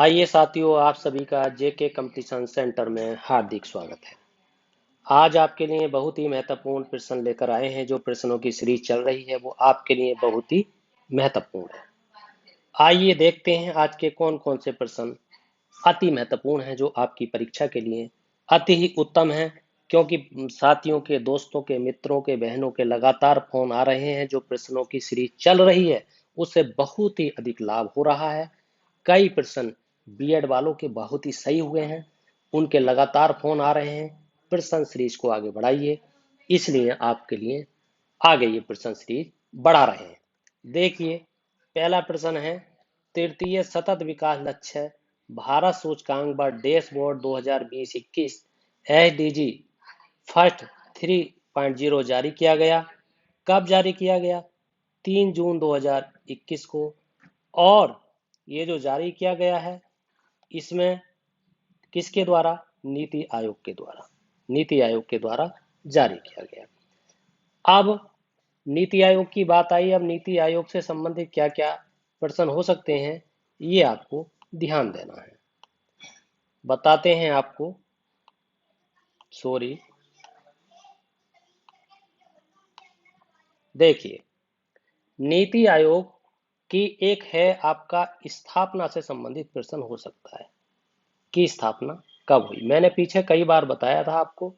आइए साथियों, आप सभी का जेके कंपटीशन सेंटर में हार्दिक स्वागत है। आज आपके लिए बहुत ही महत्वपूर्ण प्रश्न लेकर आए हैं। जो प्रश्नों की सीरीज चल रही है वो आपके लिए बहुत ही महत्वपूर्ण है। आइए देखते हैं आज के कौन कौन से प्रश्न अति महत्वपूर्ण हैं, जो आपकी परीक्षा के लिए अति ही उत्तम हैं। क्योंकि साथियों के, दोस्तों के, मित्रों के, बहनों के लगातार फोन आ रहे हैं। जो प्रश्नों की सीरीज चल रही है उससे बहुत ही अधिक लाभ हो रहा है। कई प्रश्न बीएड वालों के बहुत ही सही हुए हैं, उनके लगातार फोन आ रहे हैं। प्रश्न सीरीज को आगे बढ़ाइए, इसलिए आपके लिए आगे ये प्रश्न सीरीज बढ़ा रहे हैं। देखिए, पहला प्रश्न है, तृतीय सतत विकास लक्ष्य भारत सूचकांक व डैशबोर्ड 2020-21 एसडीजी फर्स्ट 3.0 जारी किया गया। कब जारी किया गया? 3 जून 2021 को। और ये जो जारी किया गया है इसमें किसके द्वारा? नीति आयोग के द्वारा। नीति आयोग के द्वारा जारी किया गया। अब नीति आयोग की बात आई। अब नीति आयोग से संबंधित क्या क्या प्रश्न हो सकते हैं ये आपको ध्यान देना है। बताते हैं आपको। सॉरी, देखिए, नीति आयोग की एक है आपका स्थापना से संबंधित प्रश्न हो सकता है कि स्थापना कब हुई। मैंने पीछे कई बार बताया था आपको,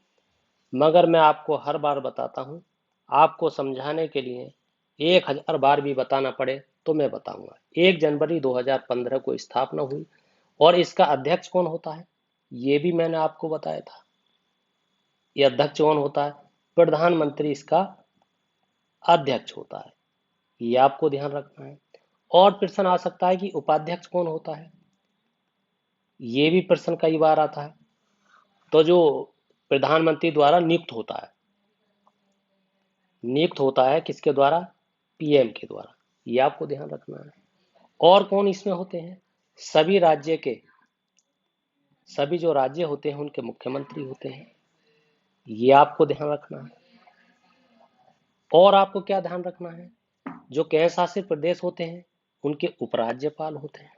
मगर मैं आपको हर बार बताता हूं। आपको समझाने के लिए 1000 बार भी बताना पड़े तो मैं बताऊंगा। 1 जनवरी 2015 को स्थापना हुई। और इसका अध्यक्ष कौन होता है ये भी मैंने आपको बताया था। ये अध्यक्ष कौन होता है? प्रधानमंत्री इसका अध्यक्ष होता है। ये आपको ध्यान रखना है। और प्रश्न आ सकता है कि उपाध्यक्ष कौन होता है, ये भी प्रश्न कई बार आता है। तो जो प्रधानमंत्री द्वारा नियुक्त होता है किसके द्वारा? पीएम के द्वारा। ये आपको ध्यान रखना है। और कौन इसमें होते हैं? सभी जो राज्य होते हैं उनके मुख्यमंत्री होते हैं। ये आपको ध्यान रखना है। और आपको क्या ध्यान रखना है? जो केंद्र शासित प्रदेश होते हैं उनके उपराज्यपाल होते हैं।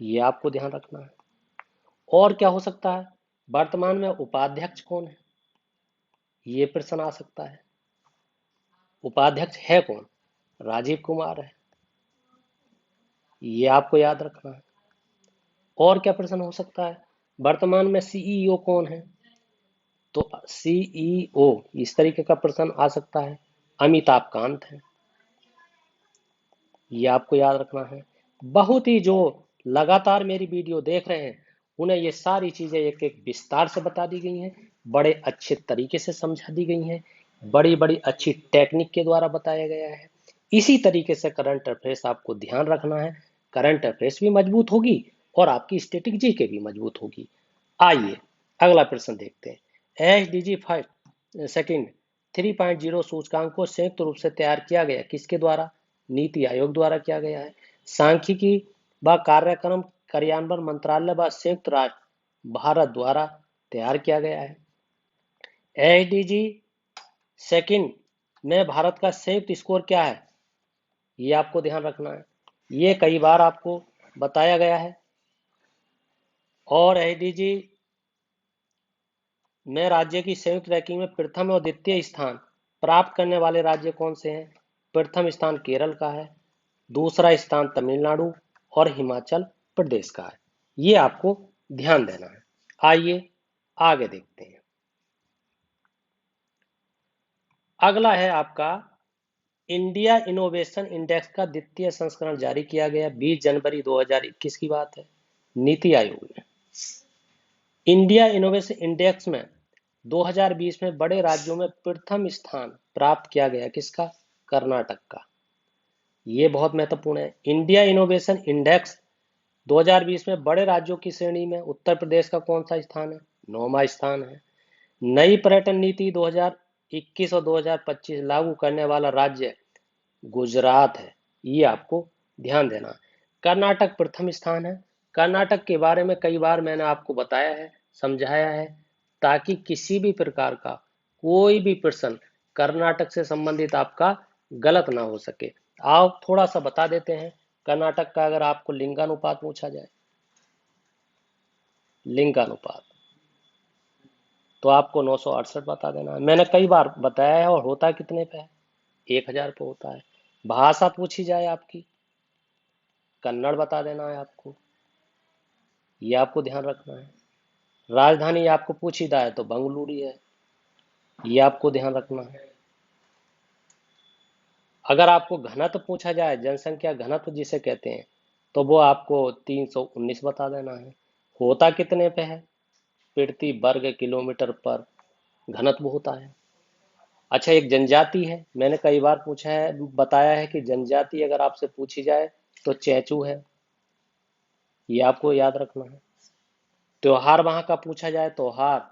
ये आपको ध्यान रखना है। और क्या हो सकता है? वर्तमान में उपाध्यक्ष कौन है, ये प्रश्न आ सकता है। उपाध्यक्ष है कौन? राजीव कुमार है। ये आपको याद रखना है। और क्या प्रश्न हो सकता है? वर्तमान में सीईओ कौन है? तो सीईओ इस तरीके का प्रश्न आ सकता है। अमिताभ कांत है। ये आपको याद रखना है। बहुत ही जो लगातार मेरी वीडियो देख रहे हैं उन्हें ये सारी चीजें एक एक विस्तार से बता दी गई हैं, बड़े अच्छे तरीके से समझा दी गई हैं, बड़ी बड़ी अच्छी टेक्निक के द्वारा बताया गया है। इसी तरीके से करंट अफेयर्स आपको ध्यान रखना है। करंट अफेयर्स भी मजबूत होगी और आपकी स्टैटिक जीके भी मजबूत होगी। आइए अगला प्रश्न देखते हैं। एसडीजी 5 सेकंड 3.0 सूचकांक को संयुक्त रूप से तैयार किया गया किसके द्वारा? नीति आयोग द्वारा किया गया है। सांख्यिकी व कार्यक्रम कार्यान्वयन मंत्रालय व संयुक्त राष्ट्र भारत द्वारा तैयार किया गया है। एसडीजी सेकंड में भारत का संयुक्त स्कोर क्या है, ये आपको ध्यान रखना है। ये कई बार आपको बताया गया है। और एसडीजी में राज्य की संयुक्त रैंकिंग में प्रथम और द्वितीय स्थान प्राप्त करने वाले राज्य कौन से हैं? प्रथम स्थान केरल का है, दूसरा स्थान तमिलनाडु और हिमाचल प्रदेश का है। ये आपको ध्यान देना है। आइए आगे देखते हैं। अगला है आपका इंडिया इनोवेशन इंडेक्स का द्वितीय संस्करण जारी किया गया 20 जनवरी 2021 की बात है। नीति आयोग ने इंडिया इनोवेशन इंडेक्स में 2020 में बड़े राज्यों में प्रथम स्थान प्राप्त किया गया किसका? कर्नाटक का। ये बहुत महत्वपूर्ण है। इंडिया इनोवेशन इंडेक्स 2020 में बड़े राज्यों की श्रेणी में उत्तर प्रदेश का कौन सा स्थान है? 9वां स्थान है। नई पर्यटन नीति 2021 और 2025 लागू करने वाला राज्य गुजरात है। ये आपको ध्यान देना। कर्नाटक प्रथम स्थान है। कर्नाटक के बारे में कई बार मैंने आपको बताया है, समझाया है, ताकि किसी भी प्रकार का कोई भी प्रश्न कर्नाटक से संबंधित आपका गलत ना हो सके। आओ थोड़ा सा बता देते हैं कर्नाटक का अगर आपको लिंगानुपात पूछा जाए, लिंगानुपात, तो आपको 968 बता देना है। मैंने कई बार बताया है। और होता कितने पे है? 1000 पे होता है। भाषा पूछी जाए आपकी, कन्नड़ बता देना है आपको, ये आपको ध्यान रखना है। राजधानी आपको पूछी जाए तो बंगलुरु है, ये आपको ध्यान रखना है। अगर आपको घनत्व पूछा जाए, जनसंख्या घनत्व जिसे कहते हैं, तो वो आपको 319 बता देना है। होता कितने पे है? प्रति वर्ग किलोमीटर पर घनत्व होता है। अच्छा, एक जनजाति है, मैंने कई बार पूछा है, बताया है कि जनजाति अगर आपसे पूछी जाए तो चैचू है, ये आपको याद रखना है। त्योहार वहां का पूछा जाए, त्योहार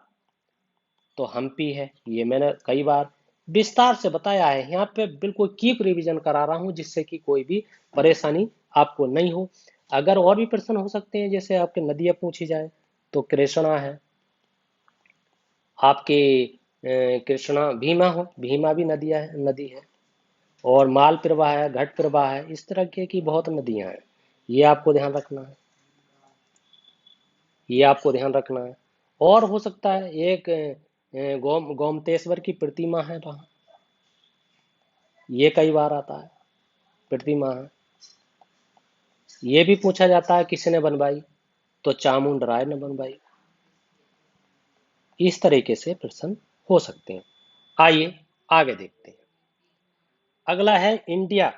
तो हम्पी है, ये मैंने कई बार विस्तार से बताया है। यहाँ पे बिल्कुल कीप रिवीजन करा रहा हूँ जिससे कि कोई भी परेशानी आपको नहीं हो। अगर और भी प्रश्न हो सकते हैं, जैसे आपके नदियाँ पूछी जाए तो कृष्णा है आपके, कृष्णा, भीमा हो, भीमा भी नदियाँ है, नदी है। और माल प्रवाह है, घट प्रवाह है, इस तरह की बहुत नदियां हैं। ये आपको ध्यान रखना है, ये आपको ध्यान रखना है। और हो सकता है एक गोमतेश्वर की प्रतिमा है वहां, ये कई बार आता है, प्रतिमा है। ये भी पूछा जाता है किसने बनवाई, तो चामुंड राय ने बनवाई। इस तरीके से प्रश्न हो सकते हैं। आइए आगे देखते हैं। अगला है इंडिया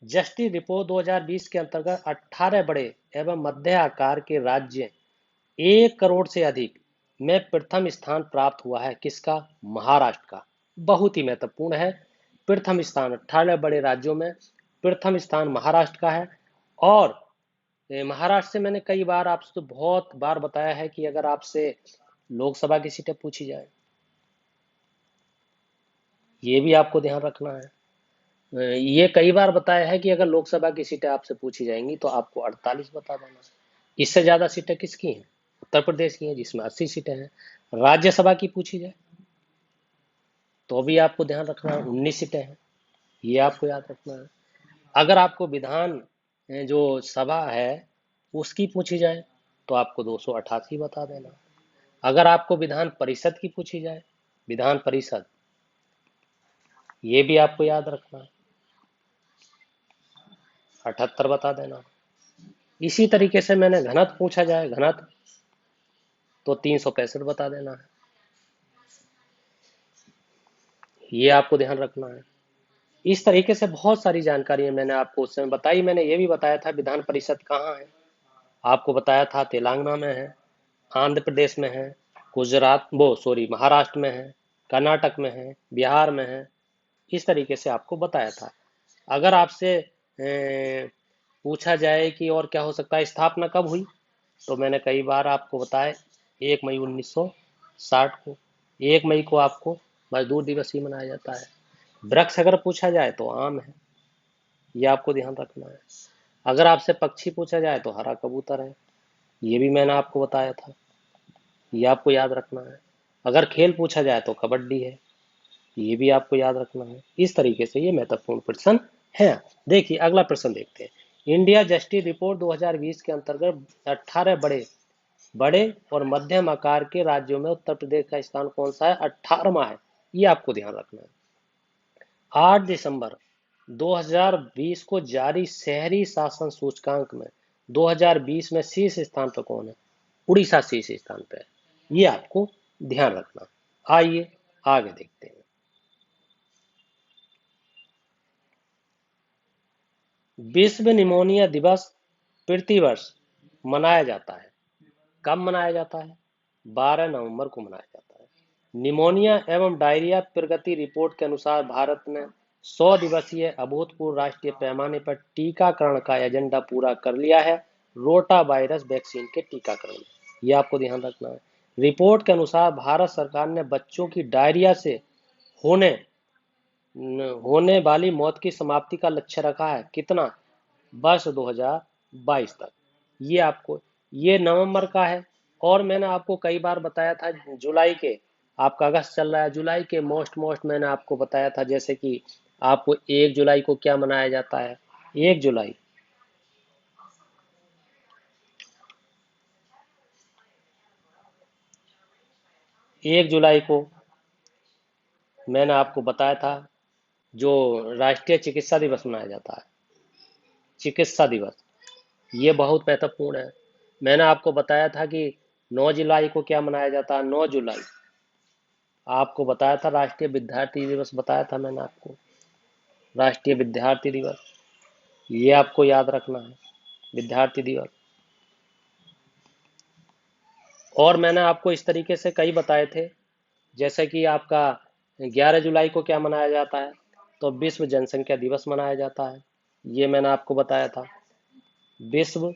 जस्टिस रिपोर्ट 2020 के अंतर्गत 18 बड़े एवं मध्य आकार के राज्य 1 करोड़ से अधिक में प्रथम स्थान प्राप्त हुआ है। किसका? महाराष्ट्र का। बहुत ही महत्वपूर्ण है। प्रथम स्थान 18 बड़े राज्यों में प्रथम स्थान महाराष्ट्र का है। और महाराष्ट्र से मैंने कई बार आपसे तो बहुत बार बताया है कि अगर आपसे लोकसभा की सीटें पूछी जाए, ये भी आपको ध्यान रखना है। ये कई बार बताया है कि अगर लोकसभा की सीटें आपसे पूछी जाएंगी तो आपको 48 बता देना है। इससे ज्यादा सीटें किसकी हैं? उत्तर प्रदेश की हैं, जिसमें 80 सीटें हैं। राज्यसभा की पूछी जाए तो भी आपको ध्यान रखना है, 19 सीटें हैं, ये आपको याद रखना है। अगर आपको विधान जो सभा है उसकी पूछी जाए तो आपको 288 बता देना। अगर आपको विधान परिषद की पूछी जाए, विधान परिषद, ये भी आपको याद रखना है, 78 बता देना। इसी तरीके से मैंने घनत्व पूछा जाए, घनत्व तो 365 बता देना है, ये आपको ध्यान रखना है। इस तरीके से बहुत सारी जानकारी मैंने आपको उस समय बताई। मैंने ये भी बताया था विधान परिषद कहाँ है, आपको बताया था तेलंगाना में है, आंध्र प्रदेश में है, गुजरात, वो सॉरी, महाराष्ट्र में है, कर्नाटक में है, बिहार में है। इस तरीके से आपको बताया था। अगर आपसे पूछा जाए कि और क्या हो सकता है, स्थापना कब हुई, तो मैंने कई बार आपको बताया 1 मई 1960 को। 1 मई को आपको मजदूर दिवस ही मनाया जाता है। वृक्ष अगर पूछा जाए तो आम है, ये आपको ध्यान रखना है। अगर आपसे पक्षी पूछा जाए तो हरा कबूतर है, ये भी मैंने आपको बताया था, ये आपको याद रखना है। अगर खेल पूछा जाए तो कबड्डी है, ये भी आपको याद रखना है। इस तरीके से ये महत्वपूर्ण प्रश्न है। देखिए अगला प्रश्न देखते हैं। इंडिया जस्टिस रिपोर्ट 2020 के अंतर्गत 18 बड़े बड़े और मध्यम आकार के राज्यों में उत्तर प्रदेश का स्थान कौन सा है? 18वां है, ये आपको ध्यान रखना है। 8 दिसंबर 2020 को जारी शहरी शासन सूचकांक में 2020 में शीर्ष स्थान पर कौन है? उड़ीसा शीर्ष स्थान पर है, ये आपको ध्यान रखना। आइए आगे देखते हैं। विश्व निमोनिया दिवस प्रतिवर्ष मनाया जाता है। कब मनाया जाता है? 12 नवंबर को मनाया जाता है। निमोनिया एवं डायरिया प्रगति रिपोर्ट के अनुसार भारत ने 100 दिवसीय अभूतपूर्व राष्ट्रीय पैमाने पर टीकाकरण का एजेंडा पूरा कर लिया है, रोटा वायरस वैक्सीन के टीकाकरण में, यह आपको ध्यान रखना है। रिपोर्ट के अनुसार भारत सरकार ने बच्चों की डायरिया से होने होने वाली मौत की समाप्ति का लक्ष्य रखा है। कितना? वर्ष 2022 तक। ये आपको, ये नवंबर का है। और मैंने आपको कई बार बताया था जुलाई के, आपका अगस्त चल रहा है, जुलाई के मोस्ट मैंने आपको बताया था, जैसे कि आपको 1 जुलाई को क्या मनाया जाता है? 1 जुलाई 1 जुलाई को मैंने आपको बताया था जो राष्ट्रीय चिकित्सा दिवस मनाया जाता है, चिकित्सा दिवस, ये बहुत महत्वपूर्ण है। मैंने आपको बताया था कि 9 जुलाई को क्या मनाया जाता है, 9 जुलाई आपको बताया था राष्ट्रीय विद्यार्थी दिवस, बताया था मैंने आपको, राष्ट्रीय विद्यार्थी दिवस, ये आपको याद रखना है, विद्यार्थी दिवस। और मैंने आपको इस तरीके से कई बताए थे, जैसे कि आपका 11 जुलाई को क्या मनाया जाता है, तो विश्व जनसंख्या दिवस मनाया जाता है, ये मैंने आपको बताया था, विश्व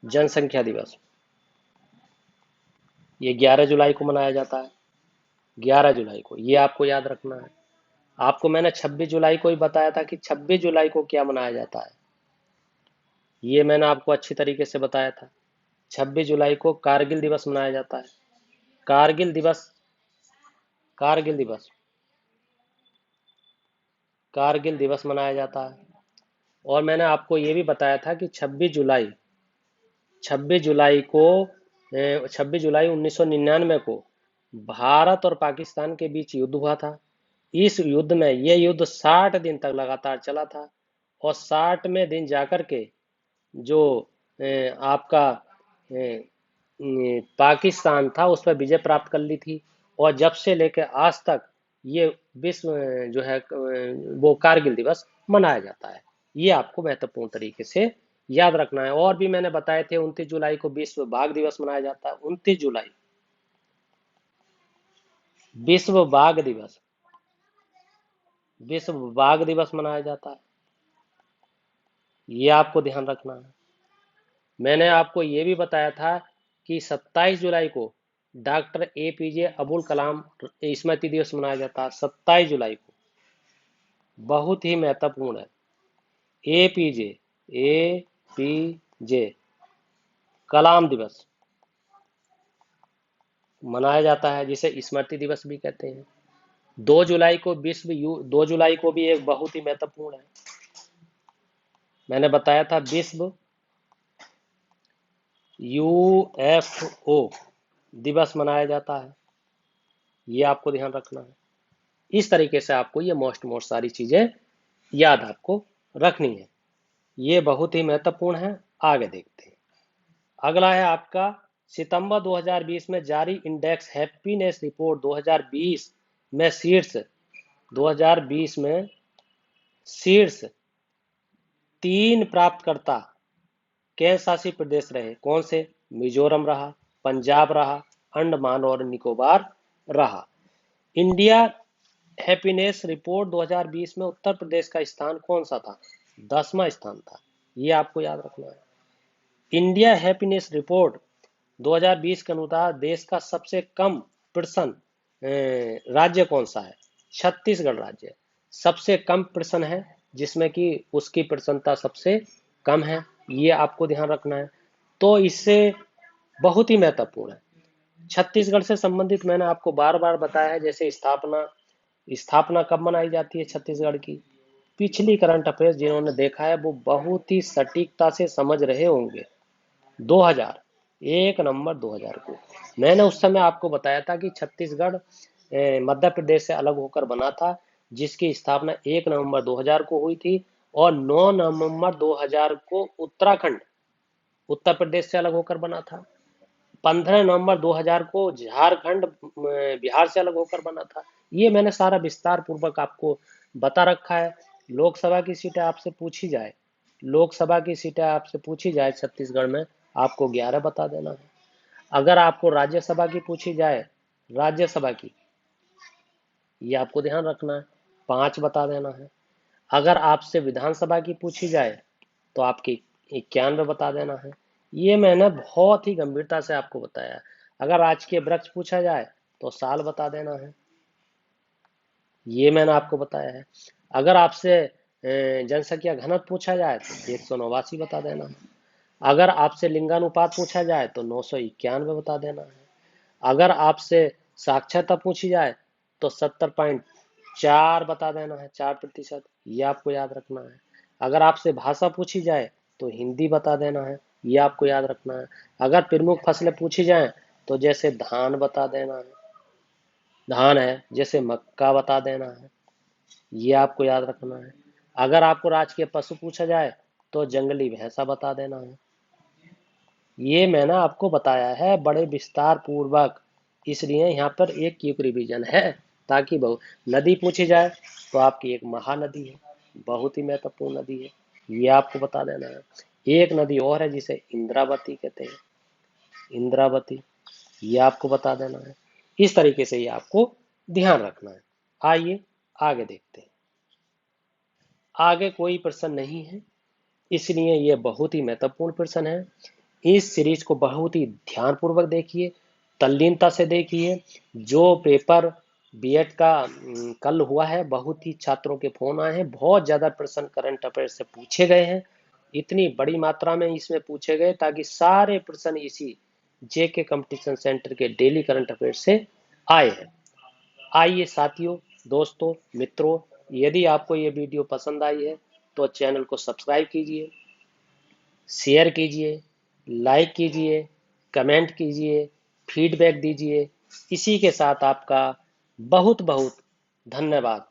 जनसंख्या दिवस, ये 11 जुलाई को मनाया जाता है, 11 जुलाई को, ये आपको याद रखना है। आपको मैंने 26 जुलाई को ही बताया था कि 26 जुलाई को क्या मनाया जाता है, ये मैंने आपको अच्छी तरीके से बताया था। 26 जुलाई को कारगिल दिवस मनाया जाता है, कारगिल दिवस, कारगिल दिवस, कारगिल दिवस मनाया जाता है। और मैंने आपको ये भी बताया था कि 26 जुलाई को 26 जुलाई 1999 को भारत और पाकिस्तान के बीच युद्ध हुआ था। इस युद्ध में, ये युद्ध 60 दिन तक लगातार चला था, और 60वें दिन जाकर के जो आपका पाकिस्तान था उस पर विजय प्राप्त कर ली थी। और जब से लेकर आज तक ये विश्व जो है वो कारगिल दिवस मनाया जाता है, ये आपको महत्वपूर्ण तरीके से याद रखना है। और भी मैंने बताए थे, 29 जुलाई को विश्व बाघ दिवस मनाया जाता है, 29 जुलाई, विश्व बाघ दिवस, विश्व बाघ दिवस मनाया जाता है, ये आपको ध्यान रखना है। मैंने आपको ये भी बताया था कि 27 जुलाई को डॉक्टर APJ अबुल कलाम स्मृति दिवस मनाया जाता है, 27 जुलाई को, बहुत ही महत्वपूर्ण है। APJ, APJ कलाम दिवस मनाया जाता है, जिसे स्मृति दिवस भी कहते हैं। 2 जुलाई को 2 जुलाई को भी एक बहुत ही महत्वपूर्ण है, मैंने बताया था विश्व UFO दिवस मनाया जाता है, ये आपको ध्यान रखना है। इस तरीके से आपको ये मोस्ट सारी चीजें याद आपको रखनी है, ये बहुत ही महत्वपूर्ण है। आगे देखते हैं, अगला है आपका सितंबर 2020 में जारी इंडेक्स हैप्पीनेस रिपोर्ट 2020 में शीर्ष, 2020 में शीर्ष 3 प्राप्तकर्ता केंद्र शासित प्रदेश रहे, कौन से? मिजोरम रहा, पंजाब रहा, अंडमान और निकोबार रहा। इंडिया हैप्पीनेस रिपोर्ट 2020 में उत्तर प्रदेश का स्थान कौन सा था? 10वां स्थान था, ये आपको याद रखना है। इंडिया हैप्पीनेस रिपोर्ट 2020 के अनुसार देश का सबसे कम प्रसन्न राज्य कौन सा है? छत्तीसगढ़ राज्य सबसे कम प्रसन्न है, जिसमें कि उसकी प्रसन्नता सबसे कम है, ये आपको ध्यान रखना है। तो इससे बहुत ही महत्वपूर्ण है, छत्तीसगढ़ से संबंधित मैंने आपको बार बार बताया है, जैसे स्थापना, स्थापना कब मनाई जाती है छत्तीसगढ़ की, पिछली करंट अफेयर्स जिन्होंने देखा है वो बहुत ही सटीकता से समझ रहे होंगे। 2000, 1 नवंबर 2000 को मैंने उस समय आपको बताया था कि छत्तीसगढ़ मध्य प्रदेश से अलग होकर बना था, जिसकी स्थापना 1 नवंबर 2000 को हुई थी, और 9 नवंबर 2000 को उत्तराखंड उत्तर प्रदेश से अलग होकर बना था। 15 नवंबर 2000 को झारखंड बिहार से अलग होकर बना था। ये मैंने सारा विस्तार पूर्वक आपको बता रखा है। लोकसभा की सीटें आपसे पूछी जाए, लोकसभा की सीटें आपसे पूछी जाए छत्तीसगढ़ में, आपको 11 बता देना है। अगर आपको राज्यसभा की पूछी जाए, राज्यसभा की, ये आपको ध्यान रखना है, 5 बता देना है। अगर आपसे विधानसभा की पूछी जाए तो आपकी 91 बता देना है। ये मैंने बहुत ही गंभीरता से आपको बताया। अगर राजकीय वृक्ष पूछा जाए तो साल बता देना है, ये मैंने आपको बताया है। अगर आपसे जनसंख्या घनत्व पूछा जाए तो 189 बता देना है। अगर आपसे लिंगानुपात पूछा जाए तो 991 बता देना है। अगर आपसे साक्षरता पूछी जाए तो 70.4 बता देना है, 4%, ये आपको याद रखना है। अगर आपसे भाषा पूछी जाए तो हिंदी बता देना है, ये आपको याद रखना है। अगर प्रमुख फसलें पूछी जाए तो जैसे धान बता देना है, धान है जैसे मक्का बता देना है, ये आपको याद रखना है। अगर आपको राजकीय पशु पूछा जाए तो जंगली भैंसा बता देना है। ये मैंने आपको बताया है बड़े विस्तार पूर्वक, इसलिए यहाँ पर एक क्विक रिवीजन है, ताकि बहुत नदी पूछी जाए तो आपकी एक महानदी है, बहुत ही महत्वपूर्ण नदी है, ये आपको बता देना है। एक नदी और है जिसे इंद्रावती कहते हैं, इंद्रावती, ये आपको बता देना है। इस तरीके से ये आपको ध्यान रखना है। आइए आगे देखते हैं। आगे कोई प्रश्न नहीं है, इसलिए ये बहुत ही महत्वपूर्ण प्रश्न है। इस सीरीज को बहुत ही ध्यानपूर्वक देखिए, तल्लीनता से देखिए। जो पेपर बीएड का कल हुआ है, बहुत ही छात्रों के फोन आए हैं, बहुत ज्यादा प्रश्न करंट अफेयर से पूछे गए हैं, इतनी बड़ी मात्रा में इसमें पूछे गए ताकि सारे प्रश्न इसी जेके कंपटीशन सेंटर के डेली करंट अफेयर से आए हैं। आइए साथियों, दोस्तों, मित्रों, यदि आपको ये वीडियो पसंद आई है तो चैनल को सब्सक्राइब कीजिए, शेयर कीजिए, लाइक कीजिए, कमेंट कीजिए, फीडबैक दीजिए। इसी के साथ आपका बहुत बहुत धन्यवाद।